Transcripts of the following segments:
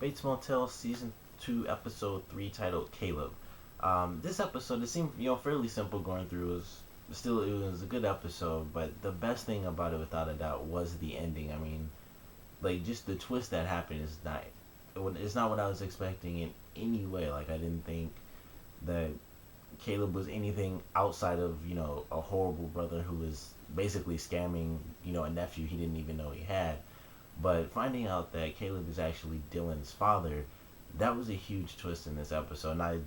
Bates Motel Season 2, Episode 3, titled Caleb. This episode, it seemed, fairly simple going through. It was a good episode, but the best thing about it, without a doubt, was the ending. I mean, like, just the twist that happened it's not what I was expecting in any way. Like, I didn't think that Caleb was anything outside of, a horrible brother who was basically scamming, a nephew he didn't even know he had. But finding out that Caleb is actually Dylan's father, that was a huge twist in this episode. And I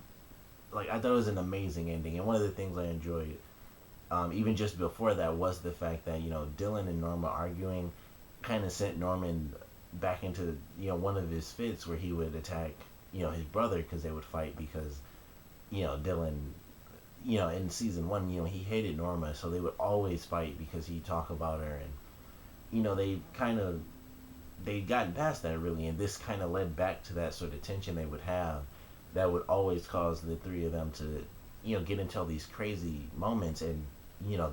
thought it was an amazing ending. And one of the things I enjoyed, even just before that, was the fact that, Dylan and Norma arguing kind of sent Norman back into, one of his fits where he would attack, his brother because they would fight because, Dylan, in season one, he hated Norma, so they would always fight because he'd talk about her. And, they'd gotten past that, really, and this kind of led back to that sort of tension they would have that would always cause the three of them to, get into all these crazy moments. And,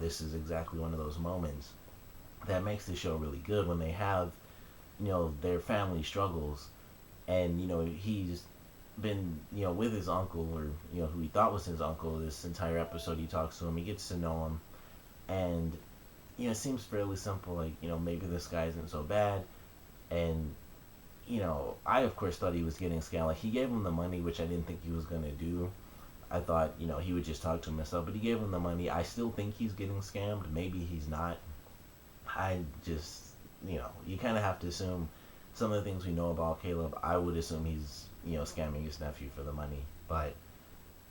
this is exactly one of those moments that makes the show really good, when they have, their family struggles. And, he's been, with his uncle, or, who he thought was his uncle, this entire episode. He talks to him, he gets to know him, and, it seems fairly simple, like, maybe this guy isn't so bad. And, I of course thought he was getting scammed. Like, he gave him the money, which I didn't think he was gonna do. I thought, he would just talk to him and stuff, but he gave him the money. I still think he's getting scammed. Maybe he's not. I just, you kind of have to assume some of the things we know about Caleb. I would assume he's, scamming his nephew for the money. But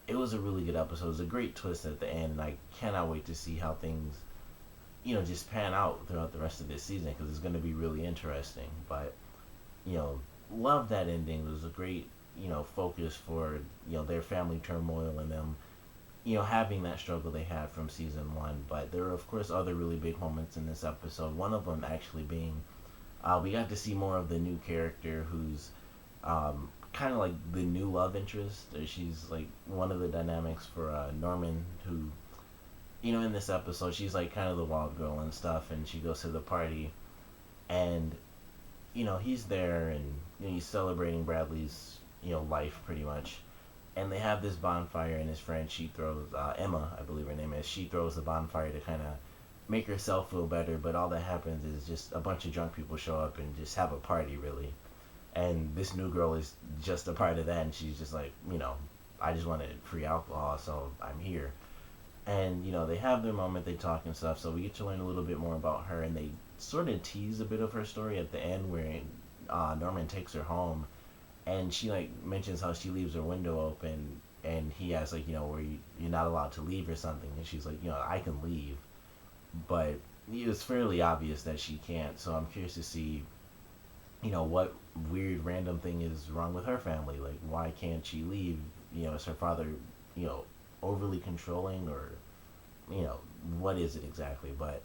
it was a really good episode. It was a great twist at the end, and I cannot wait to see how things, just pan out throughout the rest of this season, because it's going to be really interesting. But, love that ending. It was a great, focus for, their family turmoil and them, having that struggle they had from season one. But there are, of course, other really big moments in this episode. One of them actually being, we got to see more of the new character who's kind of like the new love interest. She's like one of the dynamics for Norman, who, in this episode, she's like kind of the wild girl and stuff, and she goes to the party, and, he's there, and, he's celebrating Bradley's, life, pretty much. And they have this bonfire, and his friend, she throws, Emma, I believe her name is, she throws the bonfire to kind of make herself feel better, but all that happens is just a bunch of drunk people show up and just have a party, really. And this new girl is just a part of that, and she's just like, I just wanted free alcohol, so I'm here. And, they have their moment, they talk and stuff, so we get to learn a little bit more about her, and they sort of tease a bit of her story at the end, where Norman takes her home, and she, like, mentions how she leaves her window open, and he asks, like, where you're not allowed to leave or something, and she's like, I can leave. But it's fairly obvious that she can't, so I'm curious to see, what weird random thing is wrong with her family. Like, why can't she leave? Is her father, overly controlling, or, what is it exactly? But,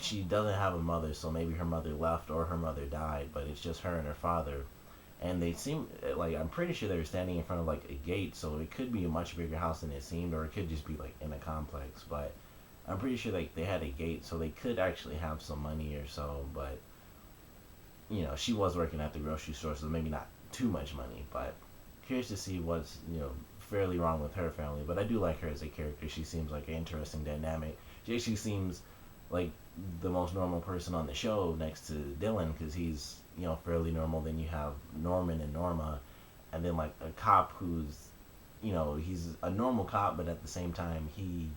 she doesn't have a mother, so maybe her mother left or her mother died, but it's just her and her father. And they seem, like, I'm pretty sure they were standing in front of, like, a gate, so it could be a much bigger house than it seemed, or it could just be, like, in a complex. But I'm pretty sure, like, they had a gate, so they could actually have some money or so. But, she was working at the grocery store, so maybe not too much money. But curious to see what's, fairly wrong with her family. But I do like her as a character. She seems like an interesting dynamic. She actually seems like the most normal person on the show, next to Dylan, because he's, fairly normal. Then you have Norman and Norma, and then, like, a cop who's, he's a normal cop, but at the same time, he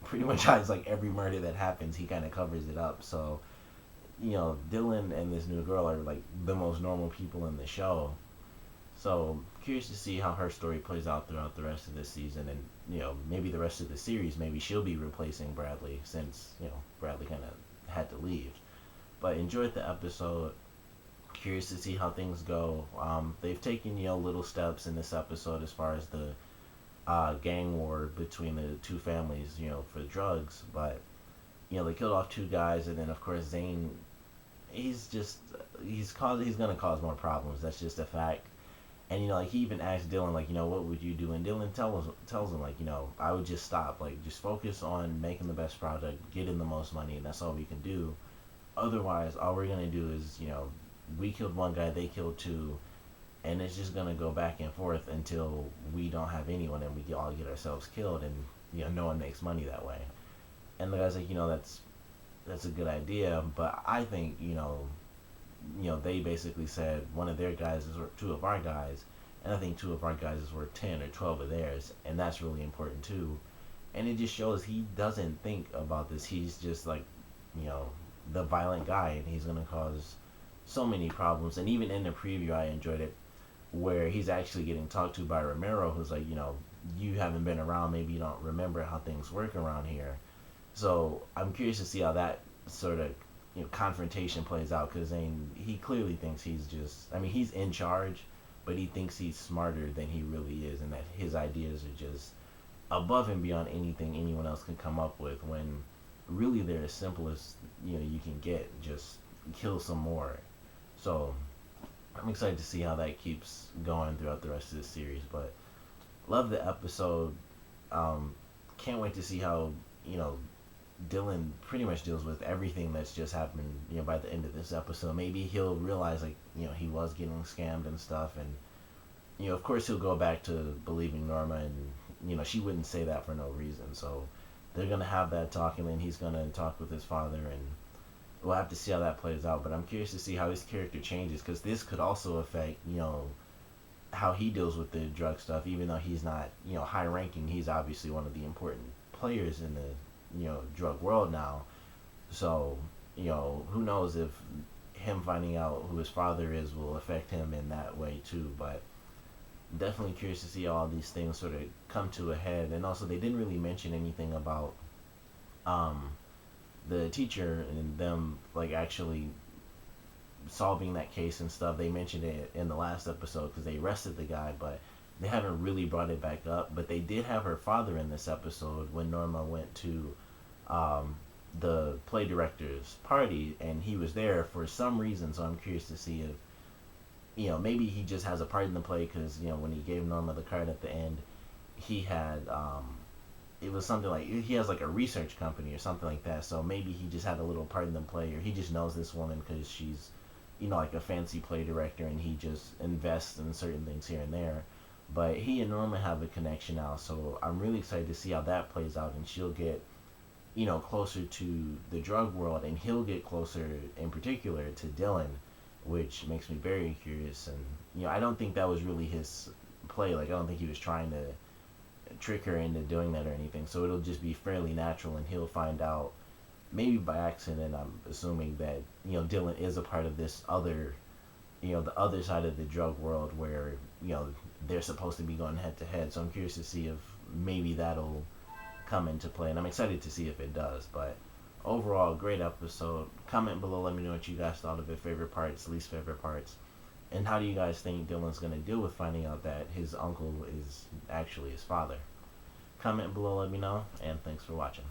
pretty much hides, like, every murder that happens. He kind of covers it up. So, Dylan and this new girl are, like, the most normal people in the show. So, curious to see how her story plays out throughout the rest of this season, and, maybe the rest of the series. Maybe she'll be replacing Bradley, since, Bradley kind of had to leave. But enjoyed the episode. Curious to see how things go. They've taken, little steps in this episode as far as the gang war between the two families, for drugs. But, they killed off two guys, and then, of course, Zane, he's gonna cause more problems. That's just a fact. And, like, he even asked Dylan, like, what would you do? And Dylan tells him, like, I would just stop. Like, just focus on making the best product, getting the most money, and that's all we can do. Otherwise, all we're going to do is, we killed one guy, they killed two, and it's just gonna go back and forth until we don't have anyone and we all get ourselves killed, and no one makes money that way. And the guy's like, that's a good idea, but I think they basically said one of their guys is worth two of our guys, and I think two of our guys is worth 10 or 12 of theirs, and that's really important too. And it just shows he doesn't think about this. He's just like, you know, the violent guy, and he's gonna cause so many problems. And even in the preview, I enjoyed it where he's actually getting talked to by Romero, who's like, you haven't been around, maybe you don't remember how things work around here. So I'm curious to see how that sort of confrontation plays out, because he clearly thinks he's just, I mean, he's in charge, but he thinks he's smarter than he really is, and that his ideas are just above and beyond anything anyone else can come up with, when really they're as simple as you can get, just kill some more. So I'm excited to see how that keeps going throughout the rest of the series. But love the episode. Can't wait to see how Dylan pretty much deals with everything that's just happened. By the end of this episode, maybe he'll realize, like, he was getting scammed and stuff, and of course he'll go back to believing Norma, and she wouldn't say that for no reason. So they're gonna have that talk, and then he's gonna talk with his father, and we'll have to see how that plays out. But I'm curious to see how his character changes, because this could also affect how he deals with the drug stuff. Even though he's not high ranking, he's obviously one of the important players in the drug world now. So who knows if him finding out who his father is will affect him in that way too. But definitely curious to see all these things sort of come to a head. And also, they didn't really mention anything about um the teacher and them, like, actually solving that case and stuff. They mentioned it in the last episode because they arrested the guy, but they haven't really brought it back up. But they did have her father in this episode when Norma went to um, the play director's party, and he was there for some reason. So I'm curious to see if maybe he just has a part in the play, because when he gave Norma the card at the end, he had it was something like he has like a research company or something like that. So maybe he just had a little part in the play, or he just knows this woman because she's like a fancy play director, and he just invests in certain things here and there. But he and Norma have a connection now, so I'm really excited to see how that plays out, and she'll get closer to the drug world, and he'll get closer in particular to Dylan, which makes me very curious. And I don't think that was really his play. Like, I don't think he was trying to trick her into doing that or anything. So it'll just be fairly natural, and he'll find out maybe by accident. I'm assuming that Dylan is a part of this other the other side of the drug world where they're supposed to be going head to head. So I'm curious to see if maybe that'll come into play, and I'm excited to see if it does. But overall, great episode. Comment below, let me know what you guys thought of it, favorite parts, least favorite parts, and how do you guys think Dylan's going to deal with finding out that his uncle is actually his father. Comment below, let me know, and thanks for watching.